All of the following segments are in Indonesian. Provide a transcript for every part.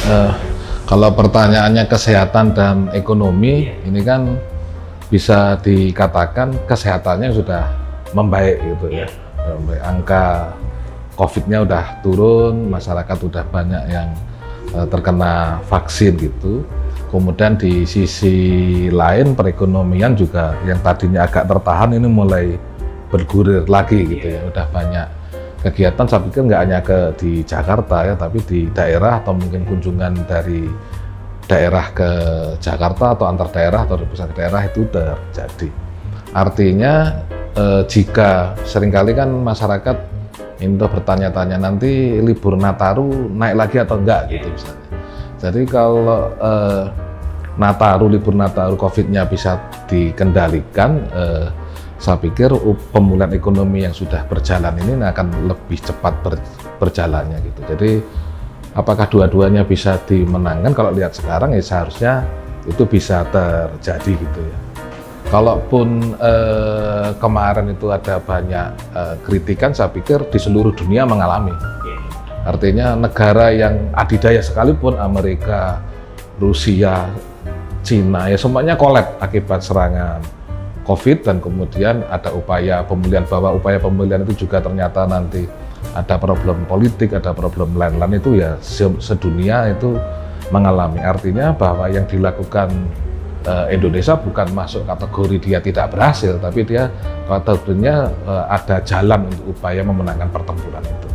Eh, Kalau pertanyaannya kesehatan dan ekonomi, ini kan bisa dikatakan kesehatannya sudah membaik gitu ya. Membaik. Angka COVID-nya udah turun, masyarakat udah banyak yang terkena vaksin gitu. Kemudian di sisi lain perekonomian juga yang tadinya agak tertahan ini mulai bergulir lagi gitu ya. Udah banyak kegiatan, saya pikir nggak hanya di Jakarta ya, tapi di daerah atau mungkin kunjungan dari daerah ke Jakarta atau antar daerah atau dari pusat ke daerah itu terjadi. Artinya jika seringkali kan masyarakat itu bertanya-tanya nanti libur Nataru naik lagi atau enggak gitu misalnya. Jadi kalau libur Nataru COVID-nya bisa dikendalikan, saya pikir pemulihan ekonomi yang sudah berjalan ini akan lebih cepat berjalannya gitu. Jadi apakah dua-duanya bisa dimenangkan? Kalau lihat sekarang ya seharusnya itu bisa terjadi gitu ya. Kalaupun kemarin itu ada banyak kritikan, saya pikir di seluruh dunia mengalami. Artinya negara yang adidaya sekalipun, Amerika, Rusia, Cina, ya semuanya kolab akibat serangan COVID, dan kemudian ada upaya pemulihan, bahwa upaya pemulihan itu juga ternyata nanti ada problem politik, ada problem lain-lain, itu ya sedunia itu mengalami. Artinya bahwa yang dilakukan Indonesia bukan masuk kategori dia tidak berhasil, tapi dia kategorinya ada jalan untuk upaya memenangkan pertempuran itu.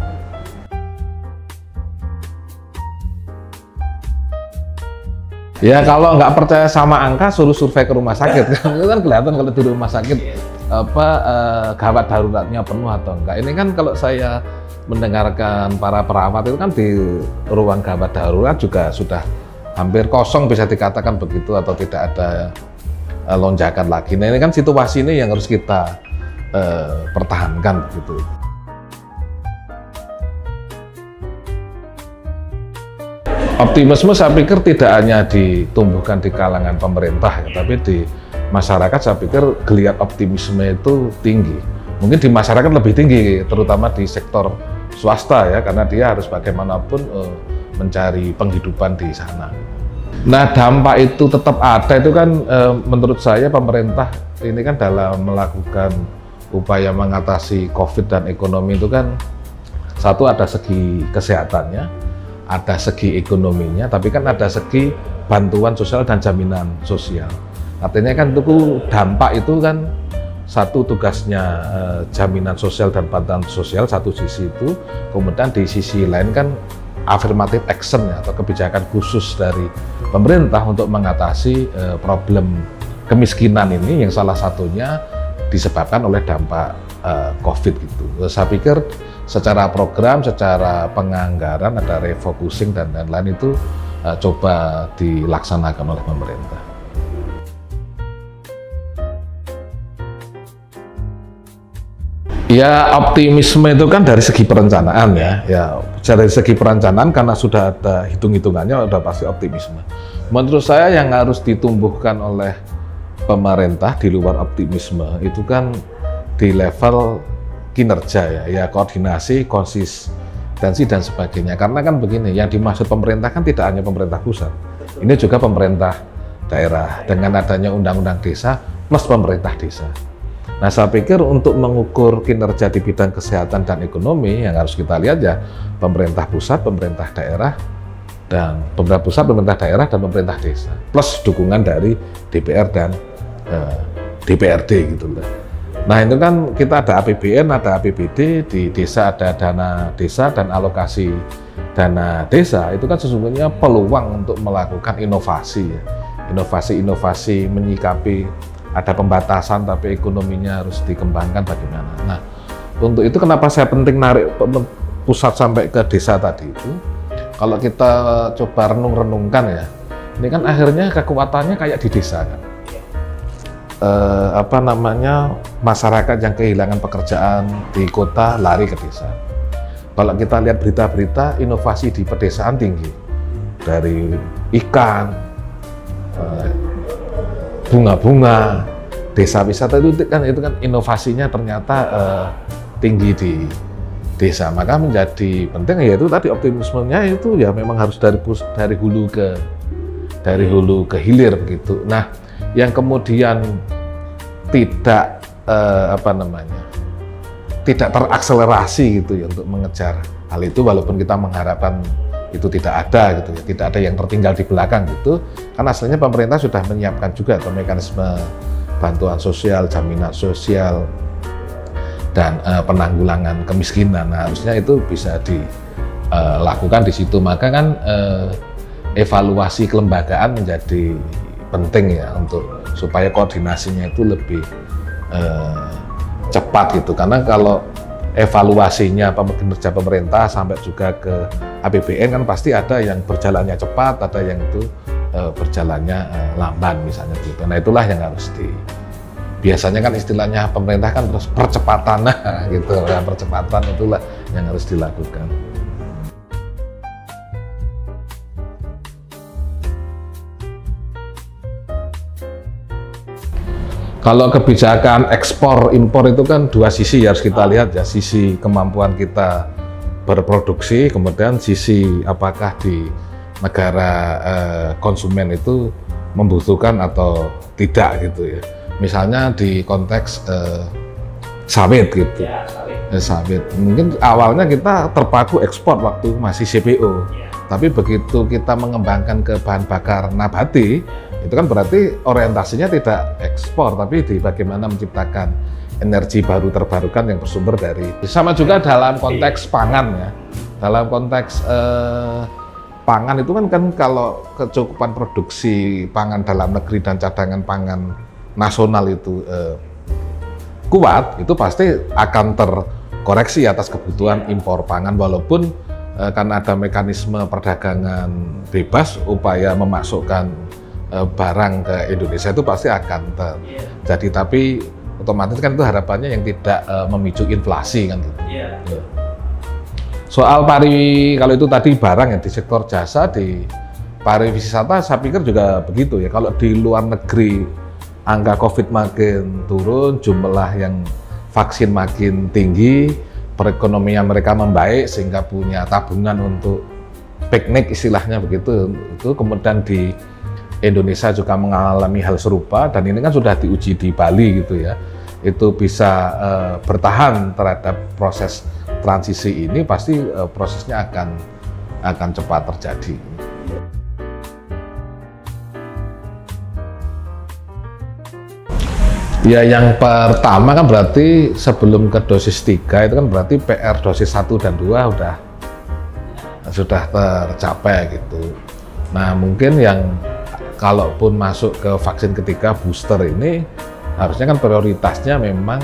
Ya kalau nggak percaya sama angka, suruh survei ke rumah sakit. Itu kan kelihatan kalau di rumah sakit gawat daruratnya penuh atau enggak. Ini kan kalau saya mendengarkan para perawat itu kan di ruang gawat darurat juga sudah hampir kosong, bisa dikatakan begitu, atau tidak ada lonjakan lagi. Nah ini kan situasi ini yang harus kita pertahankan begitu. Optimisme saya pikir tidak hanya ditumbuhkan di kalangan pemerintah ya, tapi di masyarakat saya pikir geliat optimisme itu tinggi. Mungkin di masyarakat lebih tinggi, terutama di sektor swasta ya, karena dia harus bagaimanapun mencari penghidupan di sana. Nah dampak itu tetap ada, itu kan menurut saya pemerintah ini kan dalam melakukan upaya mengatasi COVID dan ekonomi itu kan satu ada segi kesehatannya, ada segi ekonominya, tapi kan ada segi bantuan sosial dan jaminan sosial. Artinya kan itu dampak itu kan satu tugasnya jaminan sosial dan bantuan sosial satu sisi itu, kemudian di sisi lain kan affirmative action ya, atau kebijakan khusus dari pemerintah untuk mengatasi problem kemiskinan ini yang salah satunya disebabkan oleh dampak COVID gitu. Saya pikir secara program, secara penganggaran ada refocusing dan lain-lain itu coba dilaksanakan oleh pemerintah. Ya optimisme itu kan dari segi perencanaan ya dari segi perencanaan karena sudah ada hitung-hitungannya udah pasti optimisme. Menurut saya yang harus ditumbuhkan oleh pemerintah di luar optimisme itu kan di level kinerja ya koordinasi, konsistensi dan sebagainya. Karena kan begini, yang dimaksud pemerintah kan tidak hanya pemerintah pusat, ini juga pemerintah daerah dengan adanya undang-undang desa plus pemerintah desa. Nah saya pikir untuk mengukur kinerja di bidang kesehatan dan ekonomi yang harus kita lihat ya pemerintah pusat, pemerintah daerah, dan pemerintah pusat, pemerintah daerah, dan pemerintah desa plus dukungan dari DPR dan DPRD gitu loh. Nah itu kan kita ada APBN, ada APBD, di desa ada dana desa dan alokasi dana desa, itu kan sesungguhnya peluang untuk melakukan inovasi ya. Inovasi menyikapi ada pembatasan tapi ekonominya harus dikembangkan bagaimana. Nah untuk itu kenapa saya penting narik pusat sampai ke desa tadi itu, kalau kita coba renung-renungkan ya, ini kan akhirnya kekuatannya kayak di desa kan. Masyarakat yang kehilangan pekerjaan di kota lari ke desa. Kalau kita lihat berita-berita, inovasi di pedesaan tinggi, dari ikan, bunga-bunga, desa wisata itu kan inovasinya ternyata tinggi di desa. Maka menjadi penting yaitu tadi optimismenya itu ya memang harus dari hulu ke hilir begitu. Nah, yang kemudian tidak tidak terakselerasi gitu ya untuk mengejar hal itu, walaupun kita mengharapkan itu tidak ada gitu ya, tidak ada yang tertinggal di belakang gitu. Karena aslinya pemerintah sudah menyiapkan juga atau mekanisme bantuan sosial, jaminan sosial, dan penanggulangan kemiskinan. Nah, harusnya itu bisa dilakukan di situ. Maka kan evaluasi kelembagaan menjadi penting ya untuk supaya koordinasinya itu lebih cepat gitu. Karena kalau evaluasinya kinerja pemerintah sampai juga ke APBN kan pasti ada yang berjalannya cepat, ada yang itu berjalannya lamban misalnya gitu. Nah, itulah yang harus biasanya kan istilahnya pemerintah kan terus percepatan gitu, ya, percepatan itulah yang harus dilakukan. Kalau kebijakan ekspor impor itu kan dua sisi harus kita lihat ya, sisi kemampuan kita berproduksi, kemudian sisi apakah di negara konsumen itu membutuhkan atau tidak gitu ya. Misalnya di konteks sawit gitu, sawit. Mungkin awalnya kita terpaku ekspor waktu masih CPO, tapi begitu kita mengembangkan ke bahan bakar nabati, itu kan berarti orientasinya tidak ekspor, tapi di bagaimana menciptakan energi baru terbarukan yang bersumber dari. Sama juga dalam konteks pangan ya, dalam konteks pangan itu kan kalau kecukupan produksi pangan dalam negeri dan cadangan pangan nasional itu kuat, itu pasti akan terkoreksi atas kebutuhan impor pangan, walaupun karena ada mekanisme perdagangan bebas, upaya memasukkan barang ke Indonesia itu pasti akan terjadi, tapi otomatis kan itu harapannya yang tidak memicu inflasi kan gitu. Soal kalau itu tadi barang ya, di sektor jasa, di pariwisata saya pikir juga begitu ya. Kalau di luar negeri angka COVID makin turun, jumlah yang vaksin makin tinggi, perekonomian mereka membaik sehingga punya tabungan untuk piknik istilahnya begitu, itu kemudian di Indonesia juga mengalami hal serupa, dan ini kan sudah diuji di Bali gitu ya, itu bisa bertahan terhadap proses transisi ini, pasti prosesnya akan cepat terjadi. Ya, yang pertama kan berarti sebelum ke dosis 3 itu kan berarti PR dosis 1 dan 2 sudah tercapai gitu. Nah, mungkin yang kalaupun masuk ke vaksin ketiga booster ini, harusnya kan prioritasnya memang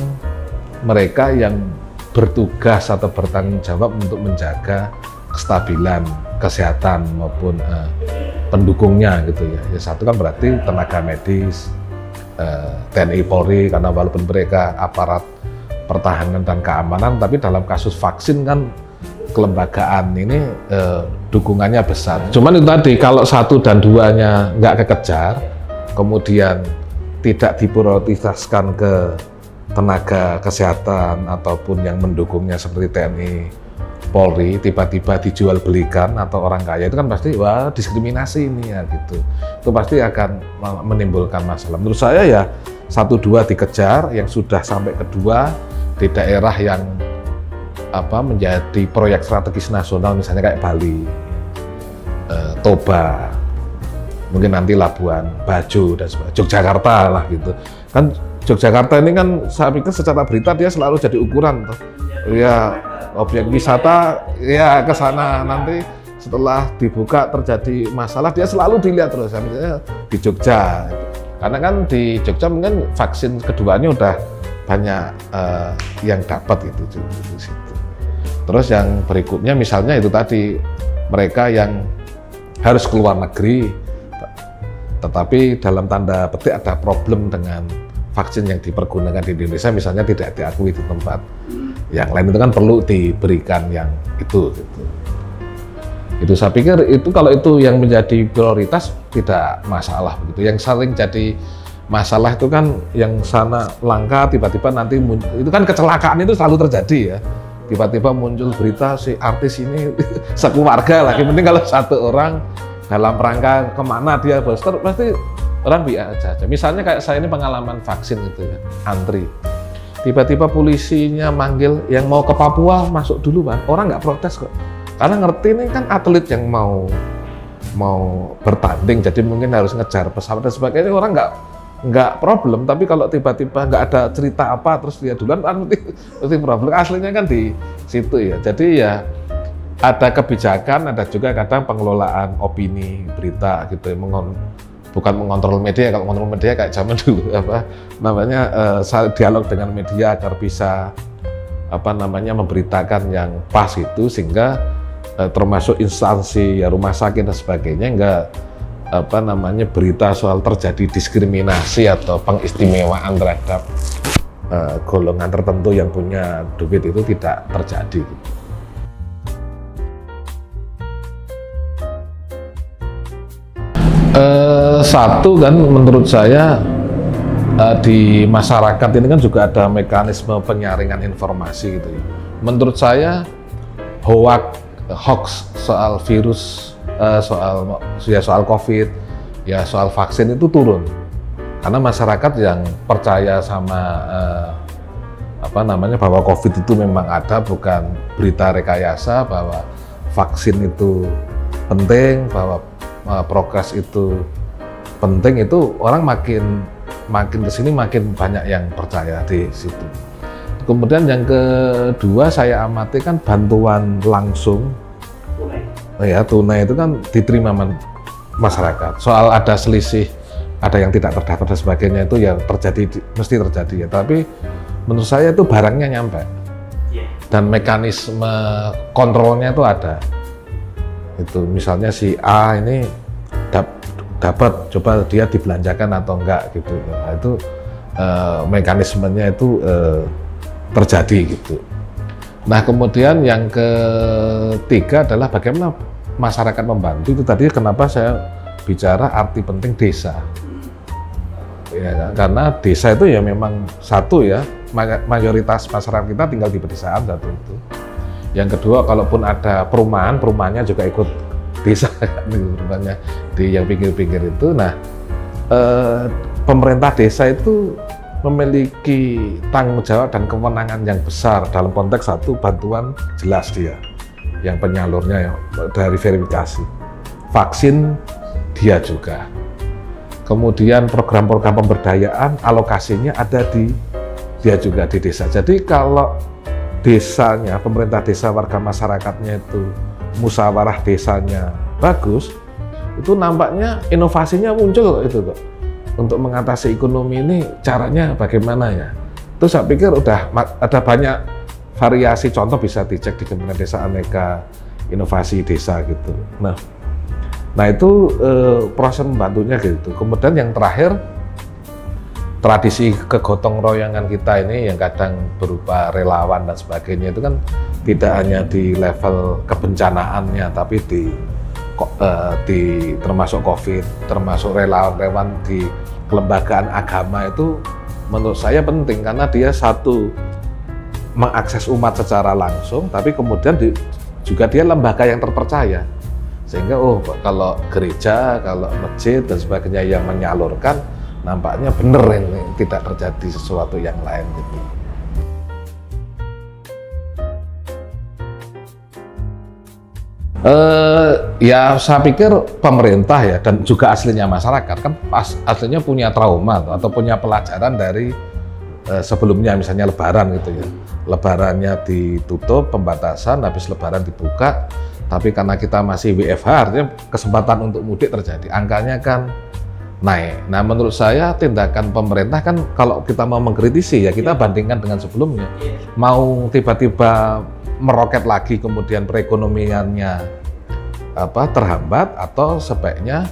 mereka yang bertugas atau bertanggung jawab untuk menjaga kestabilan kesehatan maupun pendukungnya gitu ya. Ya, satu kan berarti tenaga medis, TNI Polri, karena walaupun mereka aparat pertahanan dan keamanan, tapi dalam kasus vaksin kan kelembagaan ini dukungannya besar. Cuman itu tadi, kalau 1 dan 2-nya nggak kekejar, kemudian tidak diprioritaskan ke tenaga kesehatan ataupun yang mendukungnya seperti TNI Polri, tiba-tiba dijual belikan atau orang kaya, itu kan pasti wah diskriminasi ini ya gitu. Itu pasti akan menimbulkan masalah. Menurut saya ya 1-2 dikejar, yang sudah sampai kedua di daerah yang menjadi proyek strategis nasional, misalnya kayak Bali, Toba, mungkin nanti Labuan Bajo dan sebagainya, Yogyakarta lah gitu. Kan Yogyakarta ini kan saya pikir secara berita dia selalu jadi ukuran tuh. Ya, objek wisata ya ke sana, nanti setelah dibuka terjadi masalah dia selalu dilihat terus, misalnya di Jogja. Karena kan di Jogja mungkin vaksin keduanya udah banyak yang dapat itu di situ. Terus yang berikutnya misalnya itu tadi, mereka yang harus keluar negeri tetapi dalam tanda petik ada problem dengan vaksin yang dipergunakan di Indonesia, misalnya tidak diakui di tempat yang lain, itu kan perlu diberikan yang itu gitu. Itu saya pikir itu kalau itu yang menjadi prioritas tidak masalah begitu. Yang sering jadi masalah itu kan yang sana langka tiba-tiba nanti itu kan kecelakaan itu selalu terjadi ya. tiba-tiba muncul berita si artis ini sekeluarga lagi, penting kalau satu orang dalam rangka kemana dia booster, pasti orang biasa aja. Misalnya kayak saya ini pengalaman vaksin gitu ya, antri. Tiba-tiba polisinya manggil yang mau ke Papua masuk dulu, Bang. Orang nggak protes kok. Karena ngerti ini kan atlet yang mau bertanding, jadi mungkin harus ngejar pesawat dan sebagainya, orang nggak problem. Tapi kalau tiba-tiba nggak ada cerita apa terus dia duluan, kan mesti problem. Aslinya kan di situ ya. Jadi ya ada kebijakan, ada juga kadang pengelolaan opini berita gitu ya, bukan mengontrol media. Kalau mengontrol media kayak zaman dulu dialog dengan media agar bisa memberitakan yang pas itu, sehingga termasuk instansi ya rumah sakit dan sebagainya enggak berita soal terjadi diskriminasi atau pengistimewaan terhadap golongan tertentu yang punya duit itu tidak terjadi. Satu kan menurut saya di masyarakat ini kan juga ada mekanisme penyaringan informasi gitu ya. Menurut saya hoax soal virus, soal COVID, ya soal vaksin itu turun karena masyarakat yang percaya sama bahwa COVID itu memang ada, bukan berita rekayasa, bahwa vaksin itu penting, bahwa progres itu penting, itu orang makin kesini makin banyak yang percaya di situ. Kemudian yang kedua saya amati kan bantuan langsung tunai itu kan diterima masyarakat. Soal ada selisih, ada yang tidak terdaftar dan sebagainya, itu ya mesti terjadi ya. Tapi menurut saya itu barangnya nyampe dan mekanisme kontrolnya itu ada. Itu misalnya si A ini dapat, coba dia dibelanjakan atau enggak gitu. Nah, itu mekanismenya itu terjadi gitu. Nah kemudian yang ketiga adalah bagaimana masyarakat membantu. Itu tadi kenapa saya bicara arti penting desa. Ya, karena desa itu ya memang satu ya, mayoritas masyarakat kita tinggal di pedesaan satu itu. Yang kedua, kalaupun ada perumahannya juga ikut desa, perumahannya di yang pinggir-pinggir itu. Nah, pemerintah desa itu memiliki tanggung jawab dan kewenangan yang besar dalam konteks satu, bantuan jelas dia, yang penyalurnya ya, dari verifikasi. Vaksin dia juga. Kemudian program-program pemberdayaan, alokasinya ada di dia juga di desa. Jadi kalau desanya, pemerintah desa, warga masyarakatnya itu musyawarah desanya bagus, itu nampaknya inovasinya muncul itu kok. Untuk mengatasi ekonomi ini caranya bagaimana ya? Itu saya pikir udah ada banyak variasi, contoh bisa dicek di Kementerian Desa Aneka Inovasi Desa gitu. Nah itu proses membantunya gitu. Kemudian yang terakhir, tradisi kegotong royongan kita ini yang kadang berupa relawan dan sebagainya itu kan tidak hanya di level kebencanaannya, tapi termasuk COVID, termasuk relawan di kelembagaan agama itu menurut saya penting karena dia satu mengakses umat secara langsung, tapi kemudian juga dia lembaga yang terpercaya, sehingga kalau gereja, kalau masjid dan sebagainya yang menyalurkan, nampaknya bener ini, tidak terjadi sesuatu yang lain gitu. Ya saya pikir pemerintah ya, dan juga aslinya masyarakat kan aslinya punya trauma atau punya pelajaran dari sebelumnya, misalnya Lebaran gitu ya. Lebarannya ditutup, pembatasan, habis Lebaran dibuka, tapi karena kita masih WFH, artinya kesempatan untuk mudik terjadi, angkanya kan naik. Nah menurut saya tindakan pemerintah kan kalau kita mau mengkritisi ya kita bandingkan dengan sebelumnya. Mau tiba-tiba meroket lagi kemudian perekonomiannya terhambat, atau sebaiknya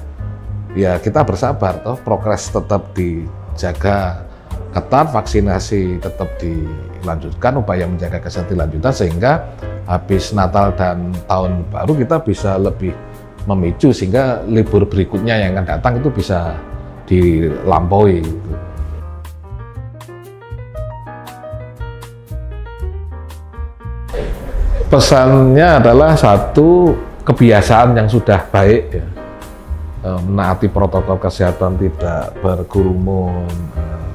ya kita bersabar, toh progres tetap dijaga ketat, vaksinasi tetap dilanjutkan, upaya menjaga kesehatan dilanjutkan, sehingga habis Natal dan Tahun Baru kita bisa lebih memicu, sehingga libur berikutnya yang akan datang itu bisa dilampaui. pesannya adalah satu, kebiasaan yang sudah baik ya, menaati protokol kesehatan, tidak berkerumun,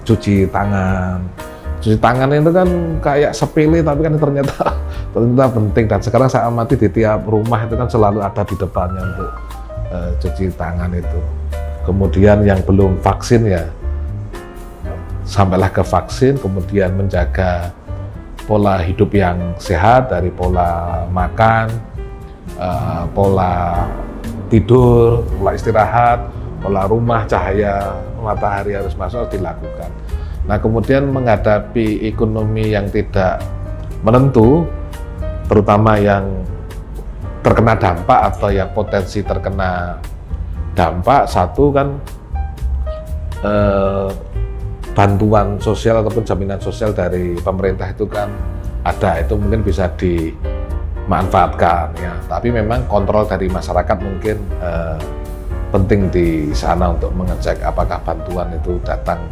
cuci tangan. Cuci tangan itu kan kayak sepele tapi kan ternyata penting, dan sekarang saya amati di tiap rumah itu kan selalu ada di depannya untuk cuci tangan itu. Kemudian yang belum vaksin ya sampailah ke vaksin, kemudian menjaga pola hidup yang sehat dari pola makan, pola tidur, pola istirahat, pola rumah, cahaya matahari harus masuk, dilakukan. Nah, kemudian menghadapi ekonomi yang tidak menentu, terutama yang terkena dampak atau yang potensi terkena dampak, satu kan bantuan sosial ataupun jaminan sosial dari pemerintah itu kan ada, itu mungkin bisa dimanfaatkan ya. Tapi memang kontrol dari masyarakat mungkin penting di sana untuk mengecek apakah bantuan itu datang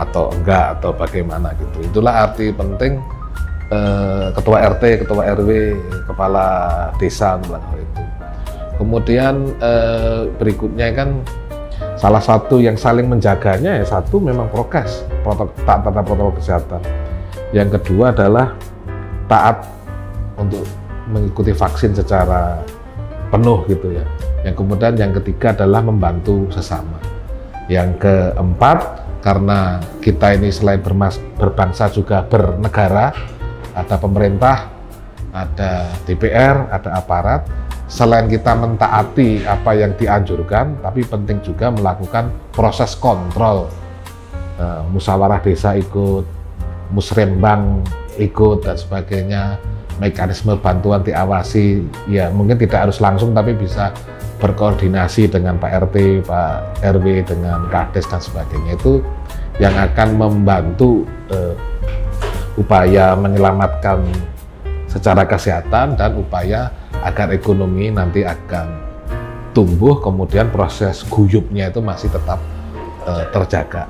atau enggak atau bagaimana gitu. Itulah arti penting ketua RT, ketua RW, kepala desa melakukan itu. Kemudian berikutnya kan salah satu yang saling menjaganya ya satu memang prokes, taat pada protokol kesehatan. Yang kedua adalah taat untuk mengikuti vaksin secara penuh gitu ya. Yang kemudian yang ketiga adalah membantu sesama. Yang keempat, karena kita ini selain berbangsa juga bernegara, ada pemerintah, ada DPR, ada aparat. Selain kita mentaati apa yang dianjurkan, tapi penting juga melakukan proses kontrol. Musyawarah desa ikut, musrembang ikut, dan sebagainya. Mekanisme bantuan diawasi, ya mungkin tidak harus langsung, tapi bisa berkoordinasi dengan Pak RT, Pak RW, dengan Kades dan sebagainya. Itu yang akan membantu upaya menyelamatkan secara kesehatan dan upaya agar ekonomi nanti akan tumbuh, kemudian proses guyupnya itu masih tetap terjaga.